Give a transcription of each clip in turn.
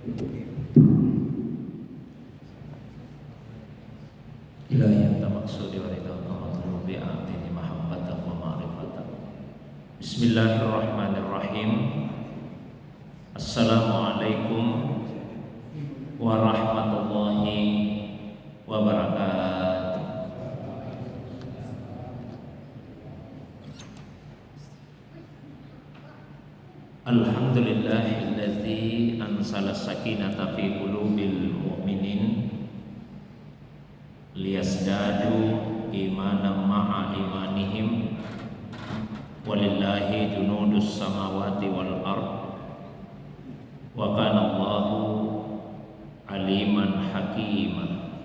Ilahi anta maqsudi wa ridhaka matlubi a'tini mahabbatan wa ma'rifatan. Bismillahirrahmanirrahim. Assalamualaikum warahmatullahi wabarakatuh. Alhamdulillahilladzi anzala sakinata fi qulubil mu'minin liyazdadu imanan ma'a imanihim walillahi junudus samawati wal ard wa kana Allahu aliman hakima.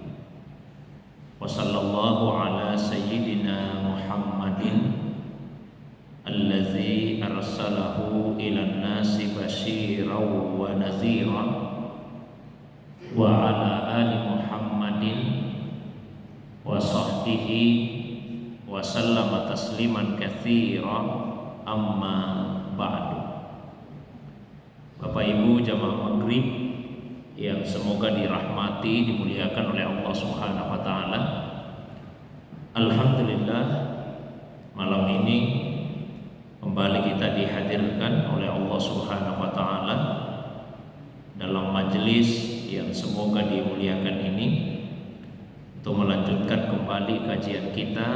Wa sallallahu ala sayyidina Muhammadin allazi arsalahu ilan nasi basyiran wa nadhira wa ala ali Muhammadin wa sahbihi wa sallama tasliman katsira, amma ba'du. Bapak Ibu jamaah maghrib yang semoga dirahmati, dimuliakan oleh Allah Subhanahu wa taala. Alhamdulillah, malam ini kembali kita dihadirkan oleh Allah Subhanahu wa taala dalam majelis yang semoga dimuliakan ini untuk melanjutkan kembali kajian kita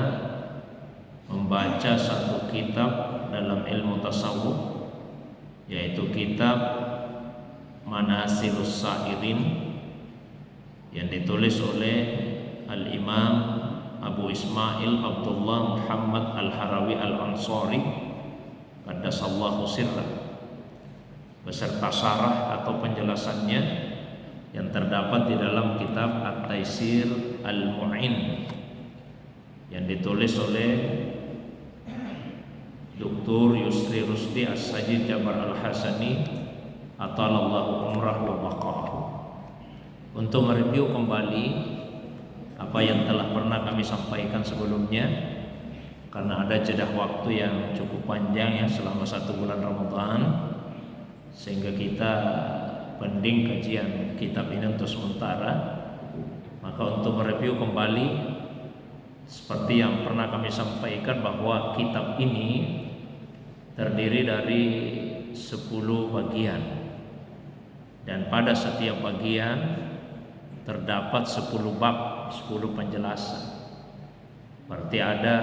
membaca satu kitab dalam ilmu tasawuf, yaitu kitab Manasilus Sa'irin yang ditulis oleh Al-Imam Abu Ismail Abdullah Muhammad Al-Harawi Al-Ansari qaddasallahu sirrah, beserta syarah atau penjelasannya yang terdapat di dalam kitab At-Taisir Al-Mu'in yang ditulis oleh Dr. Yusri Rusdi As-Sajid Jabar Al-Hasani atalallahu umrah wa baqa'ahu, untuk mereview kembali apa yang telah pernah kami sampaikan sebelumnya, karena ada jeda waktu yang cukup panjang ya selama 1 bulan Ramadan, sehingga kita pending kajian kitab ini untuk sementara. Maka untuk mereview kembali, seperti yang pernah kami sampaikan bahwa kitab ini terdiri dari 10 bagian, dan pada setiap bagian terdapat 10 bab, 10 penjelasan. Berarti ada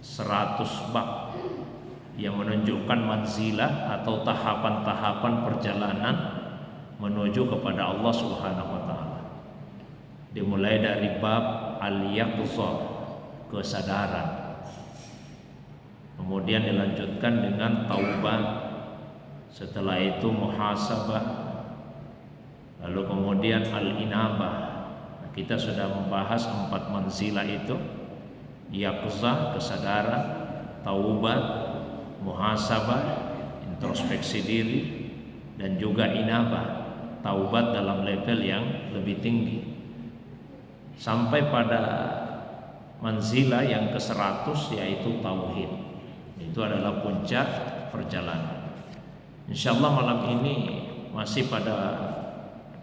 100 bab yang menunjukkan manzilah atau tahapan-tahapan perjalanan menuju kepada Allah Subhanahu wa taala. Dimulai dari bab al-yaqzah, kesadaran. Kemudian dilanjutkan dengan taubat. Setelah itu muhasabah. Lalu kemudian al-inabah. Kita sudah membahas 4 manzilah itu. Yaqzah, kesadaran, taubat, muhasabah, introspeksi diri, dan juga inabah, taubat dalam level yang lebih tinggi, sampai pada manzilah yang ke-100 yaitu tauhid. Itu adalah puncak perjalanan. Insyaallah malam ini masih pada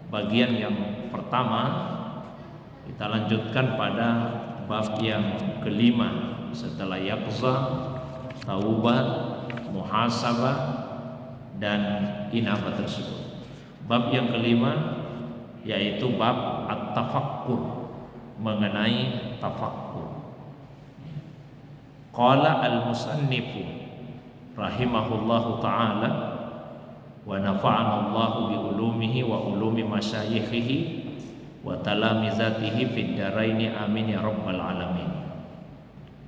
bagian yang pertama, kita lanjutkan pada bab yang kelima setelah yaqzah, taubat, muhasabah, dan inabah tersebut. Bab yang kelima yaitu bab at-tafakkur, mengenai tafakkur. Qala al-musannifu rahimahullahu ta'ala wa nafa'ana Allahu bi ulumihi wa ulumi masyayikhihi wa talamizatihi fid dharaini amin ya rabbal alamin.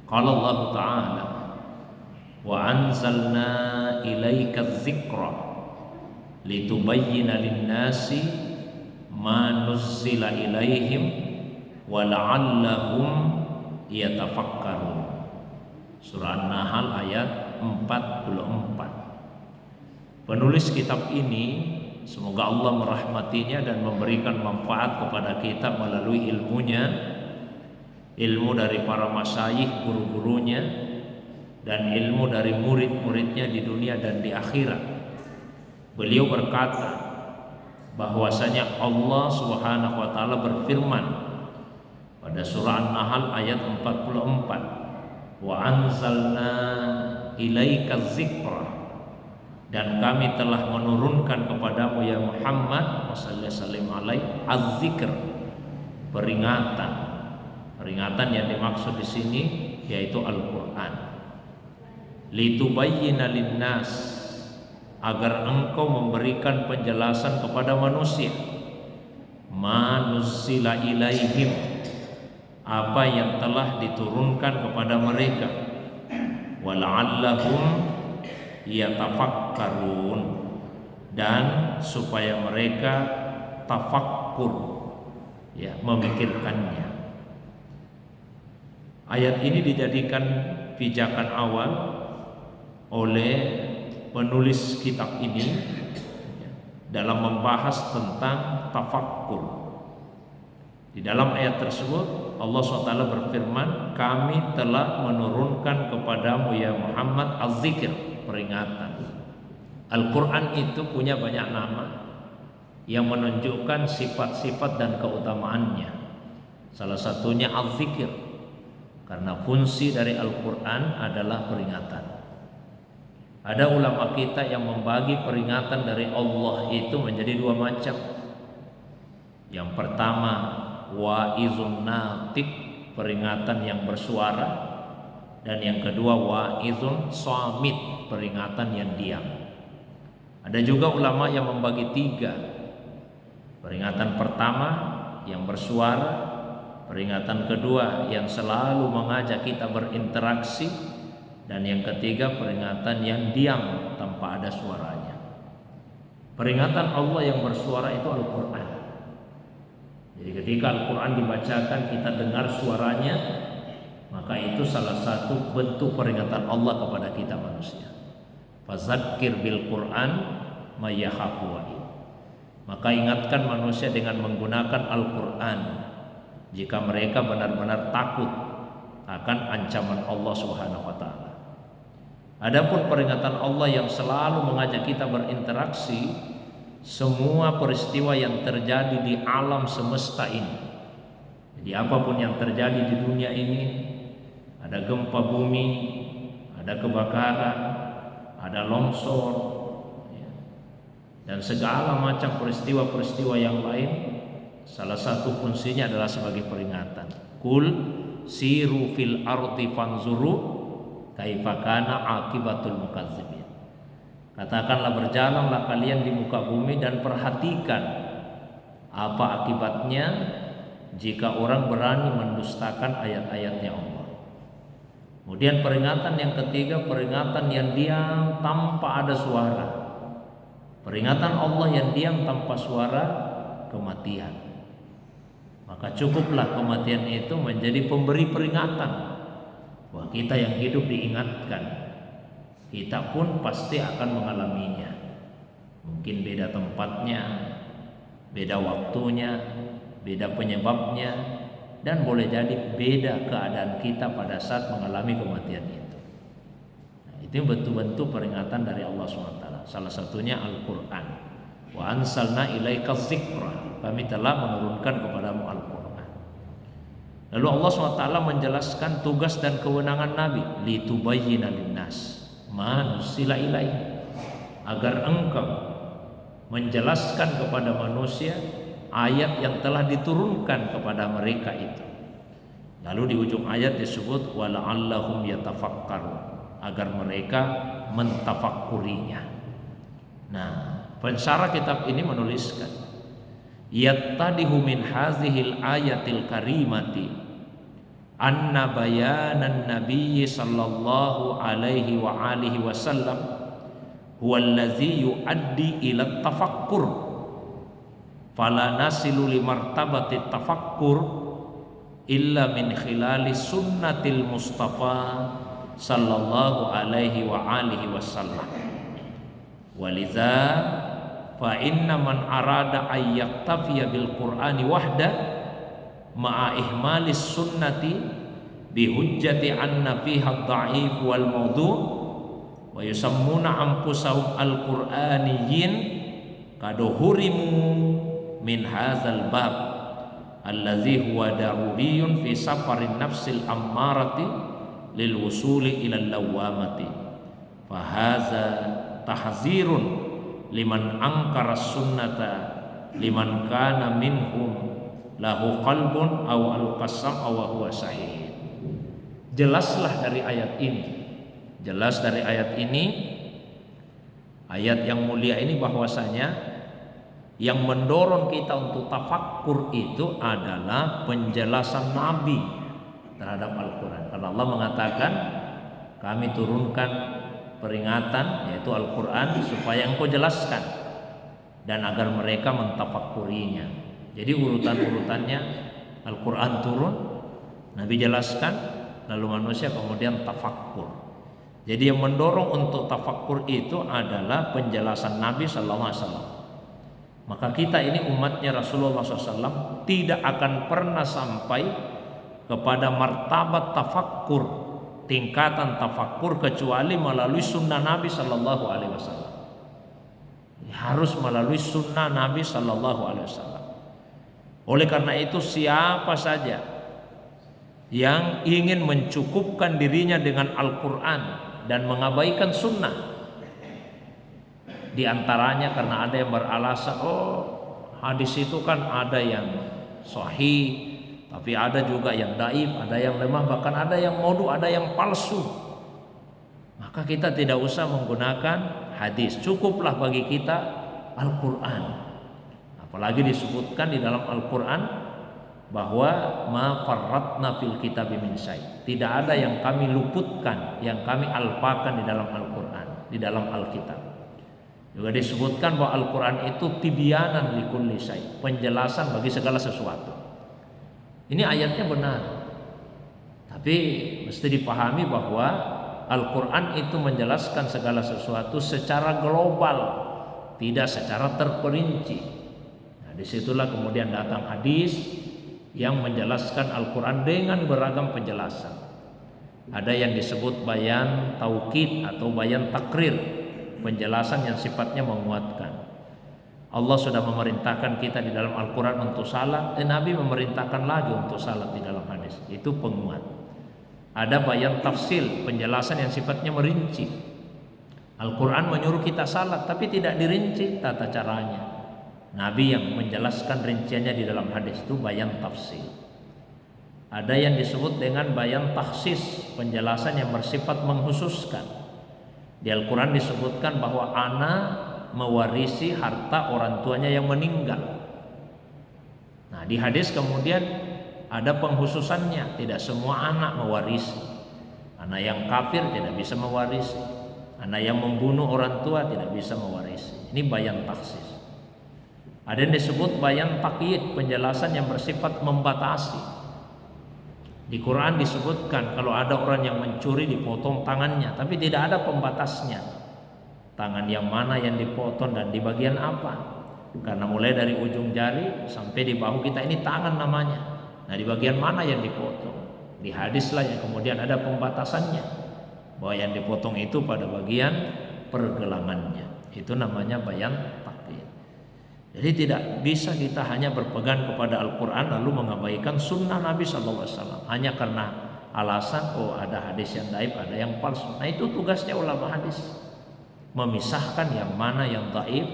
Qala Allah ta'ala wa anzalna ilaika dzikra litubayyina lin-nasi ma nuzzila ilaihim wa la'allahum yatafakkarun. Surah An-Nahl ayat 44. Penulis kitab ini, semoga Allah merahmatinya dan memberikan manfaat kepada kita melalui ilmunya, ilmu dari para masyayikh, guru-gurunya, dan ilmu dari murid-muridnya di dunia dan di akhirat. Beliau berkata, bahwasanya Allah Subhanahu wa taala berfirman pada surah An-Nahl ayat 44, wa anzalna ilaika dzikra, dan kami telah menurunkan kepadamu ya Muhammad sallallahu alaihi az-zikr, peringatan. Peringatan yang dimaksud di sini yaitu Al-Qur'an. Litubayyina linnas, agar engkau memberikan penjelasan kepada manusia, manusila ilaihim, apa yang telah diturunkan kepada mereka, wala'allahum yatafakkarun, dan supaya mereka tafakkur, ya, memikirkannya. Ayat ini dijadikan pijakan awal oleh penulis kitab ini dalam membahas tentang tafakkur. Di dalam ayat tersebut Allah SWT berfirman, kami telah menurunkan kepadamu ya Muhammad az-zikr, peringatan. Al-Quran itu punya banyak nama yang menunjukkan sifat-sifat dan keutamaannya. Salah satunya az-zikr, karena fungsi dari Al-Quran adalah peringatan. Ada ulama kita yang membagi peringatan dari Allah itu menjadi dua macam. Yang pertama, wa'izun natiq, peringatan yang bersuara, dan yang kedua wa'izun samit, peringatan yang diam. Ada juga ulama yang membagi tiga. Peringatan pertama yang bersuara, peringatan kedua yang selalu mengajak kita berinteraksi, dan yang ketiga peringatan yang diam tanpa ada suaranya. Peringatan Allah yang bersuara itu Al-Quran. Jadi ketika Al-Quran dibacakan, kita dengar suaranya, maka itu salah satu bentuk peringatan Allah kepada kita manusia. Fadzakir bil Quran may yakhafu wa'id. Maka ingatkan manusia dengan menggunakan Al-Quran jika mereka benar-benar takut akan ancaman Allah Subhanahu wa taala. Adapun peringatan Allah yang selalu mengajak kita berinteraksi, semua peristiwa yang terjadi di alam semesta ini. Jadi apapun yang terjadi di dunia ini, ada gempa bumi, ada kebakaran, ada longsor, dan segala macam peristiwa-peristiwa yang lain, salah satu fungsinya adalah sebagai peringatan. Kul siru fil ardi fanzuru kaifa kana akibatul mukazzibin. Katakanlah, berjalanlah kalian di muka bumi dan perhatikan apa akibatnya jika orang berani mendustakan ayat-ayatnya Allah. Kemudian peringatan yang ketiga, peringatan yang diam tanpa ada suara. Peringatan Allah yang diam tanpa suara, kematian. Maka cukuplah kematian itu menjadi pemberi peringatan bahwa kita yang hidup diingatkan, kita pun pasti akan mengalaminya. Mungkin beda tempatnya, beda waktunya, beda penyebabnya, dan boleh jadi beda keadaan kita pada saat mengalami kematian itu. Nah, itu bentuk-bentuk peringatan dari Allah SWT. Salah satunya Al-Quran. Wa ansalna ilaika dzikra, kami telah menurunkan kepadamu Al-Quran. Lalu Allah SWT menjelaskan tugas dan kewenangan Nabi, litubayyina linnas ma nusila ilaihi, agar engkau menjelaskan kepada manusia ayat yang telah diturunkan kepada mereka itu. Lalu di ujung ayat disebut wala'allahum yatafakkarun, agar mereka mentafakkurinya. Nah, pensyarah kitab ini menuliskan, yattadihu min hazihil ayatil karimati anna bayanan nabiyyi sallallahu alaihi wa alihi wasallam huwa allazi yuaddi ila tafakkur fala nasilu li martabati tafakkur illa min khilali sunnatil mustafa sallallahu alaihi wa alihi wasallam. Waliza fa inna man arada ay yaktafiya bil qur'ani wahda ma'a ihmalis sunnati bihujjati anna fiha dha'if wal mawdu' wa yusammuna anfusahum al-qur'aniyyin kaduhurimu min hadzal bab allazi huwa daruriyun fi safarin nafsil ammarati lil wusuli ila lawamati fa hadza tahzirun liman angkara sunnata liman kana minhum lahu qalbun aw al-qasam aw huwa sahih. Jelaslah dari ayat ini, jelas dari ayat ini, ayat yang mulia ini, bahwasanya yang mendorong kita untuk tafakkur itu adalah penjelasan Nabi terhadap Al-Quran. Karena Allah mengatakan, kami turunkan peringatan yaitu Al-Quran supaya engkau jelaskan dan agar mereka mentafakkurinya. Jadi urutan-urutannya, Al-Quran turun, Nabi jelaskan, lalu manusia kemudian tafakkur. Jadi yang mendorong untuk tafakkur itu adalah penjelasan Nabi Sallallahu Alaihi Wasallam. Maka kita ini umatnya Rasulullah SAW tidak akan pernah sampai kepada martabat tafakkur, tingkatan tafakkur, kecuali melalui sunnah Nabi Sallallahu Alaihi Wasallam. Harus melalui sunnah Nabi Sallallahu Alaihi Wasallam. Oleh karena itu, siapa saja yang ingin mencukupkan dirinya dengan Al-Quran dan mengabaikan sunnah, di antaranya karena ada yang beralasan, oh hadis itu kan ada yang sahih, tapi ada juga yang dhaif, ada yang lemah, bahkan ada yang modhu, ada yang palsu. Maka kita tidak usah menggunakan hadis, cukuplah bagi kita Al-Quran. Apalagi disebutkan di dalam Al-Quran bahwa ma farratna fil kitabi min syai', tidak ada yang kami luputkan, yang kami alpakan di dalam Al-Quran, di dalam Alkitab. Juga disebutkan bahwa Al-Quran itu tibyanan likulli syai', penjelasan bagi segala sesuatu. Ini ayatnya benar, tapi mesti dipahami bahwa Al-Quran itu menjelaskan segala sesuatu secara global, tidak secara terperinci. Nah, disitulah kemudian datang hadis yang menjelaskan Al-Quran dengan beragam penjelasan. Ada yang disebut bayan taukid atau bayan takrir, penjelasan yang sifatnya menguatkan. Allah sudah memerintahkan kita di dalam Al-Quran untuk salat, Nabi memerintahkan lagi untuk salat di dalam hadis. Itu penguat. Ada bayan tafsil, penjelasan yang sifatnya merinci. Al-Quran menyuruh kita salat, tapi tidak dirinci tata caranya. Nabi yang menjelaskan rinciannya di dalam hadis, itu bayan tafsil. Ada yang disebut dengan bayan takhsis, penjelasan yang bersifat menghususkan. Di Al-Quran disebutkan bahwa anak mewarisi harta orang tuanya yang meninggal. Nah, di hadis kemudian ada penghususannya, tidak semua anak mewarisi. Anak yang kafir tidak bisa mewarisi. Anak yang membunuh orang tua tidak bisa mewarisi. Ini bayan takhsis. Ada yang disebut bayan taqyid, penjelasan yang bersifat membatasi. Di Quran disebutkan kalau ada orang yang mencuri dipotong tangannya, tapi tidak ada pembatasnya. Tangan yang mana yang dipotong dan di bagian apa? Karena mulai dari ujung jari sampai di bahu kita ini tangan namanya. Nah, di bagian mana yang dipotong? Di hadislah yang kemudian ada pembatasannya, bahwa yang dipotong itu pada bagian pergelangannya. Itu namanya bayan taqyid. Jadi tidak bisa kita hanya berpegang kepada Al-Quran lalu mengabaikan sunnah Nabi SAW hanya karena alasan oh ada hadis yang dhaif, ada yang palsu. Nah, itu tugasnya ulama hadis, memisahkan yang mana yang dhaif,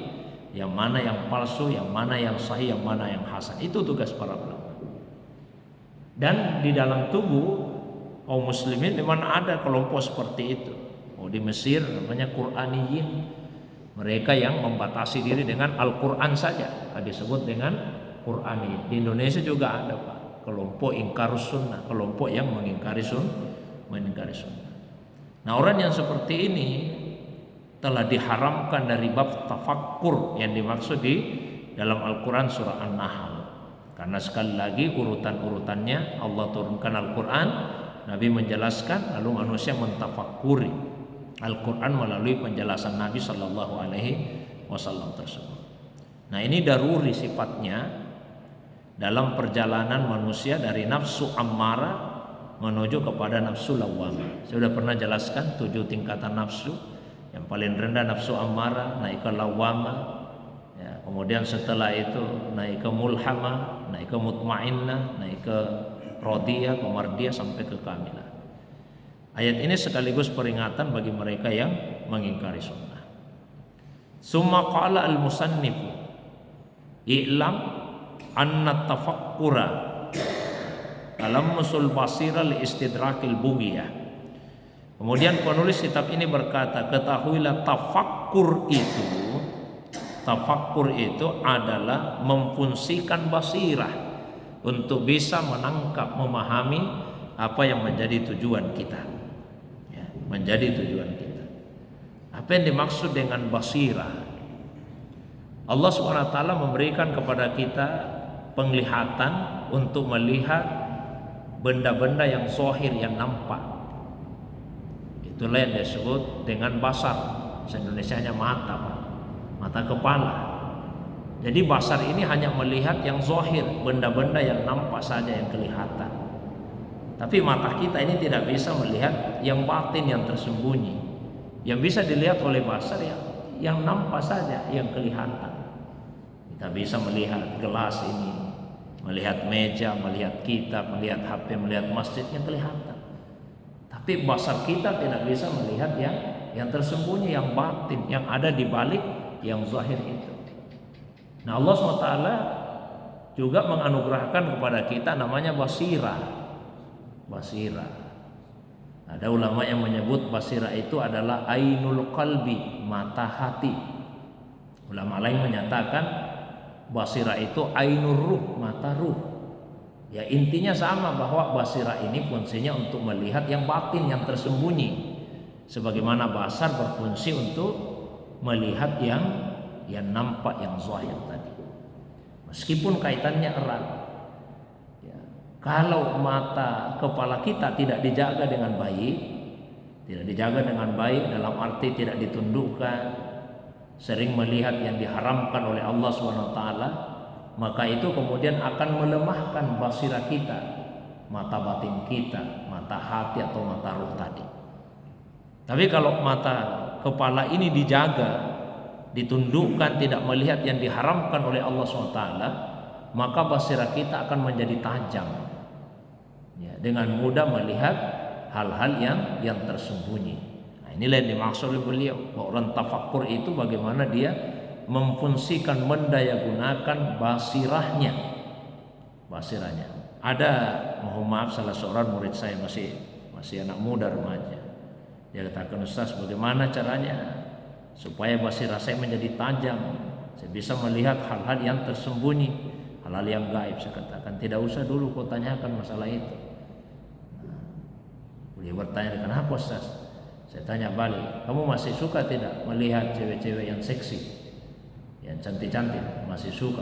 yang mana yang palsu, yang mana yang sahih, yang mana yang hasan. Itu tugas para ulama. Dan di dalam tubuh kaum muslimin memang ada kelompok seperti itu. Oh, di Mesir namanya Qur'aniyin. Mereka yang membatasi diri dengan Al-Quran saja, disebut dengan Qur'ani. Di Indonesia juga ada, Pak, kelompok ingkarus sunnah, kelompok yang mengingkari sunnah. Nah, orang yang seperti ini telah diharamkan dari bab tafakkur yang dimaksud di dalam Al-Quran surah An-Nahl. Karena sekali lagi urutan-urutannya Allah turunkan Al-Quran, Nabi menjelaskan, lalu manusia mentafakkuri Al-Quran melalui penjelasan Nabi Sallallahu Alaihi Wasallam tersebut. Nah, ini daruri sifatnya dalam perjalanan manusia dari nafsu ammarah menuju kepada nafsu lawwamah. Saya sudah pernah jelaskan 7 tingkatan nafsu. Yang paling rendah nafsu ammarah, naik ke lawwamah. Ya, Kemudian setelah itu naik ke mulhamah, naik ke mutmainnah, naik ke rodiyah, ke mardiyah sampai ke kamilah. Ayat ini sekaligus peringatan bagi mereka yang mengingkari sunnah. Summa qala al-musannif i'lam anna tafakkura dalam musul basira li istidrakil bugiyah. Kemudian penulis kitab ini berkata, ketahuilah tafakkur itu adalah memfungsikan basirah untuk bisa menangkap, memahami apa yang menjadi tujuan kita, ya, menjadi tujuan kita. Apa yang dimaksud dengan basirah? Allah SWT memberikan kepada kita penglihatan untuk melihat benda-benda yang zahir, yang nampak. Itulah yang disebut dengan basar. Indonesianya mata, mata kepala. Jadi basar ini hanya melihat yang zahir, benda-benda yang nampak saja, yang kelihatan. Tapi mata kita ini tidak bisa melihat yang batin, yang tersembunyi. Yang bisa dilihat oleh basar yang nampak saja, yang kelihatan. Kita bisa melihat gelas ini, melihat meja, melihat kitab, melihat HP, melihat masjid yang kelihatan. Tapi basar kita tidak bisa melihat yang tersembunyi, yang batin, yang ada di balik yang zahir itu. Nah, Allah SWT juga menganugerahkan kepada kita namanya basirah. Ada ulama yang menyebut basirah itu adalah ainul qalbi, mata hati. Ulama lain menyatakan basirah itu ainur ruh, mata ruh. Ya, intinya sama, bahwa basirah ini fungsinya untuk melihat yang batin, yang tersembunyi. Sebagaimana basar berfungsi untuk melihat yang nampak, yang zahir tadi. Meskipun kaitannya erat. Ya, kalau mata kepala kita tidak dijaga dengan baik, dalam arti tidak ditundukkan, sering melihat yang diharamkan oleh Allah SWT, maka itu kemudian akan melemahkan basirah kita, mata batin kita, mata hati atau mata ruh tadi. Tapi kalau mata kepala ini dijaga, ditundukkan, tidak melihat yang diharamkan oleh Allah SWT, maka basirah kita akan menjadi tajam, ya, dengan mudah melihat hal-hal yang tersembunyi. Nah, inilah yang dimaksud oleh beliau, orang tafakkur itu bagaimana dia memfungsikan, mendayagunakan basirahnya. Ada, mohon maaf, salah seorang murid saya masih anak muda, remaja. Dia katakan, Ustaz, bagaimana caranya supaya basirah saya menjadi tajam, saya bisa melihat hal-hal yang tersembunyi, hal-hal yang gaib. Saya katakan, tidak usah dulu kau tanyakan masalah itu. Beliau bertanya, kenapa Ustaz? Saya tanya balik, kamu masih suka tidak melihat cewek-cewek yang seksi, yang cantik-cantik? Masih suka?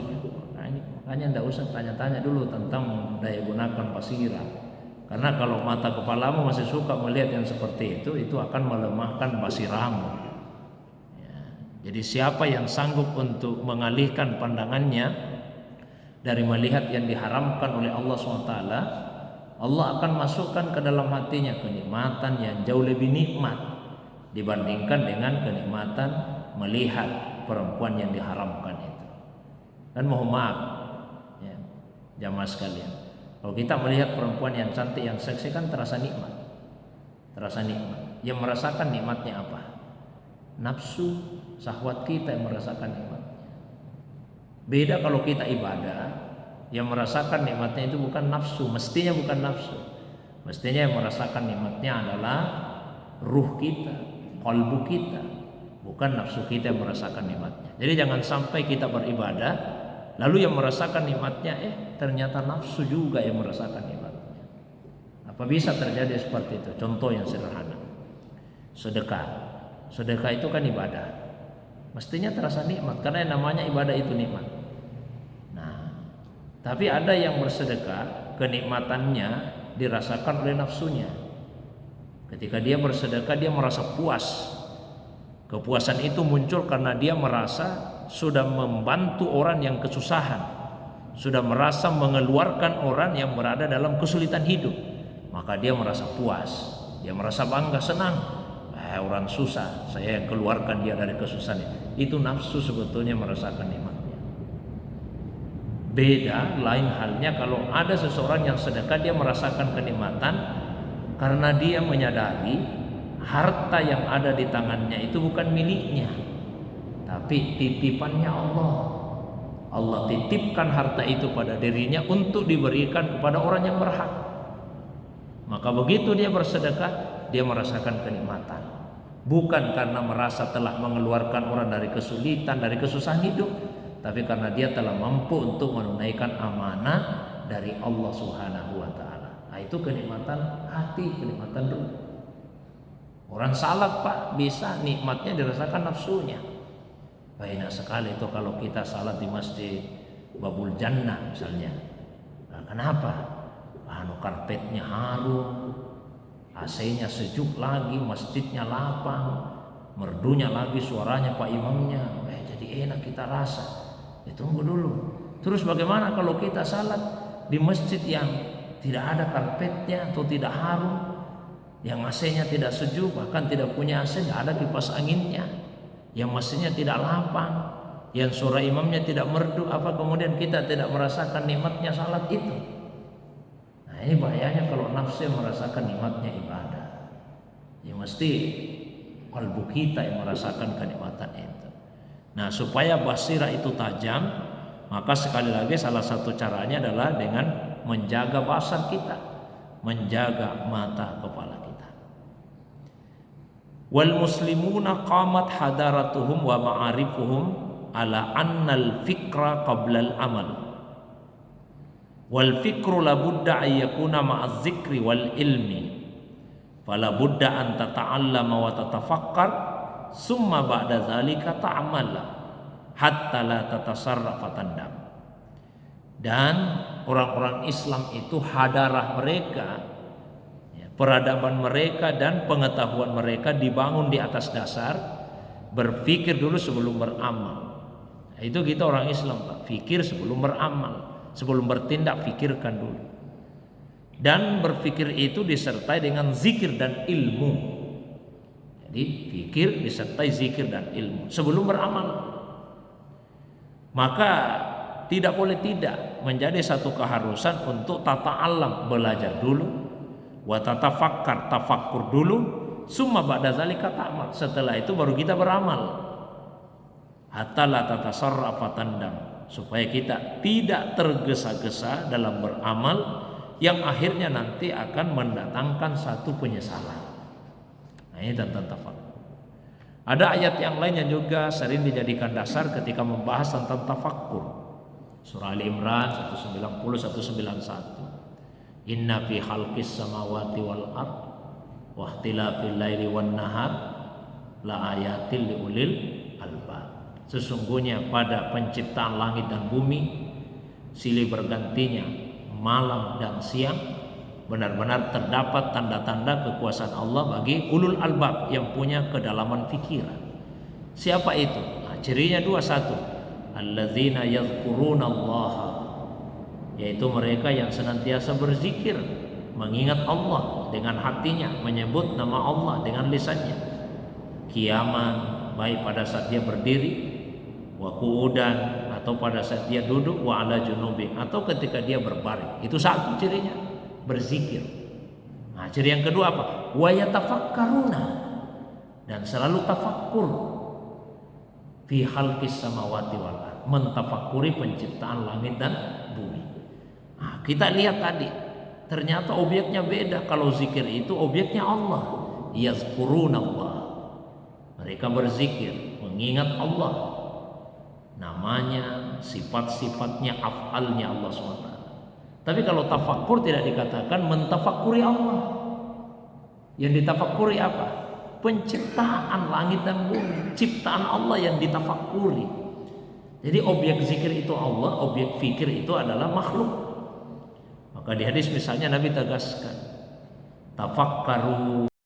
Makanya tidak usah tanya-tanya dulu tentang daya gunakan basirah. Karena kalau mata kepalamu masih suka melihat yang seperti itu akan melemahkan basirahmu. Ya, jadi siapa yang sanggup untuk mengalihkan pandangannya dari melihat yang diharamkan oleh Allah SWT, Allah akan masukkan ke dalam hatinya kenikmatan yang jauh lebih nikmat dibandingkan dengan kenikmatan melihat perempuan yang diharamkan itu. Dan mohon maaf, ya, jamaah sekalian, kalau kita melihat perempuan yang cantik, yang seksi, kan terasa nikmat. Yang merasakan nikmatnya apa? Nafsu, syahwat kita yang merasakan nikmatnya. Beda kalau kita ibadah, yang merasakan nikmatnya itu bukan nafsu, mestinya bukan nafsu. Mestinya yang merasakan nikmatnya adalah ruh kita, qalbu kita, bukan nafsu kita yang merasakan nikmatnya. Jadi jangan sampai kita beribadah lalu yang merasakan nikmatnya ternyata nafsu juga yang merasakan nikmatnya. Apa bisa terjadi seperti itu? Contoh yang sederhana, sedekah itu kan ibadah, mestinya terasa nikmat karena yang namanya ibadah itu nikmat. Tapi ada yang bersedekah, kenikmatannya dirasakan oleh nafsunya. Ketika dia bersedekah, dia merasa puas. Kepuasan itu muncul karena dia merasa sudah membantu orang yang kesusahan, sudah merasa mengeluarkan orang yang berada dalam kesulitan hidup. Maka dia merasa puas, dia merasa bangga, senang. Orang susah, saya yang keluarkan dia dari kesusahan. Itu nafsu sebetulnya merasakan nikmatnya. Beda lain halnya kalau ada seseorang yang sedekah, dia merasakan kenikmatan karena dia menyadari harta yang ada di tangannya itu bukan miliknya, tapi titipannya Allah. Allah titipkan harta itu pada dirinya untuk diberikan kepada orang yang berhak. Maka begitu dia bersedekah, dia merasakan kenikmatan. Bukan karena merasa telah mengeluarkan orang dari kesulitan, dari kesusahan hidup, tapi karena dia telah mampu untuk menunaikan amanah dari Allah Subhanahu wa taala. Nah, itu kenikmatan hati, kenikmatan ruh. Orang salat, Pak, bisa nikmatnya dirasakan nafsunya. Banyak sekali itu kalau kita salat di masjid Babul Jannah misalnya. Nah, kenapa? Karpetnya harum, AC-nya sejuk lagi, masjidnya lapang, merdunya lagi suaranya Pak Imamnya, jadi enak kita rasa. Tunggu dulu. Terus bagaimana kalau kita salat di masjid yang tidak ada karpetnya atau tidak harum, yang AC-nya tidak sejuk, bahkan tidak punya AC, tidak ada kipas anginnya, yang mesinnya tidak lapang, yang suara imamnya tidak merdu, apa kemudian kita tidak merasakan nikmatnya salat itu? Nah, ini bahayanya kalau nafsu merasakan nikmatnya ibadah. Ya mesti kalbu kita yang merasakan kenikmatan itu. Nah, supaya basirah itu tajam, maka sekali lagi salah satu caranya adalah dengan menjaga basar kita, menjaga mata kepala kita. Wal muslimuna qamat hadaratuhum wa ma'arifuhum ala annal fikra qabla al amal. Wal fikru la budda an yakuna ma'az zikri wal ilmi. Fala budda an tata'allama wa tatafakkar summa ba'da zalika ta'amala hatta la tatasarrafa tandam. Dan orang-orang Islam itu hadarah mereka, peradaban mereka dan pengetahuan mereka dibangun di atas dasar berpikir dulu sebelum beramal. Nah, itu kita orang Islam, Pak, pikir sebelum beramal, sebelum bertindak pikirkan dulu. Dan berpikir itu disertai dengan zikir dan ilmu. Jadi fikir disertai zikir dan ilmu sebelum beramal. Maka tidak boleh tidak menjadi satu keharusan untuk tata alam, belajar dulu, wa tatafakkar, tafakkur dulu, summa ba'da zalika ta'mal. Setelah itu baru kita beramal. Hatta la tatasarrafa tandam, supaya kita tidak tergesa-gesa dalam beramal yang akhirnya nanti akan mendatangkan satu penyesalan. Nah, ini tentang tafakkur. Ada ayat yang lain yang juga sering dijadikan dasar ketika membahas tentang tafakkur. Surah Ali Imran 190-191. Inna fi khalqis samawati wal ard wa ikhtilafil laili wan nahar la ayatil liulil albab. Sesungguhnya pada penciptaan langit dan bumi, silih bergantinya malam dan siang, benar-benar terdapat tanda-tanda kekuasaan Allah bagi ulul albab yang punya kedalaman pikiran. Siapa itu? Nah, cirinya dua, satu, alladzina yadhkurunallaha, yaitu mereka yang senantiasa berzikir, mengingat Allah dengan hatinya, menyebut nama Allah dengan lisannya. Qiyaman, baik pada saat dia berdiri, wa qu'udan, atau pada saat dia duduk, wa ala junubi, atau ketika dia berbaring. Itu satu cirinya, berzikir. Nah, ciri yang kedua apa? Wa yatafakkaruna, dan selalu tafakkur fi khalqis samawati wal ard, mentafakuri penciptaan langit dan bumi. Nah, kita lihat tadi, ternyata objeknya beda. Kalau zikir itu objeknya Allah, yazkurunallah, mereka berzikir, mengingat Allah, namanya, sifat-sifatnya, af'alnya Allah SWT. Tapi kalau tafakkur tidak dikatakan mentafakuri Allah. Yang ditafakuri apa? Penciptaan langit dan bumi, ciptaan Allah yang ditafakuri. Jadi objek zikir itu Allah, objek fikir itu adalah makhluk. Maka di hadis misalnya Nabi tegaskan, tafakkaru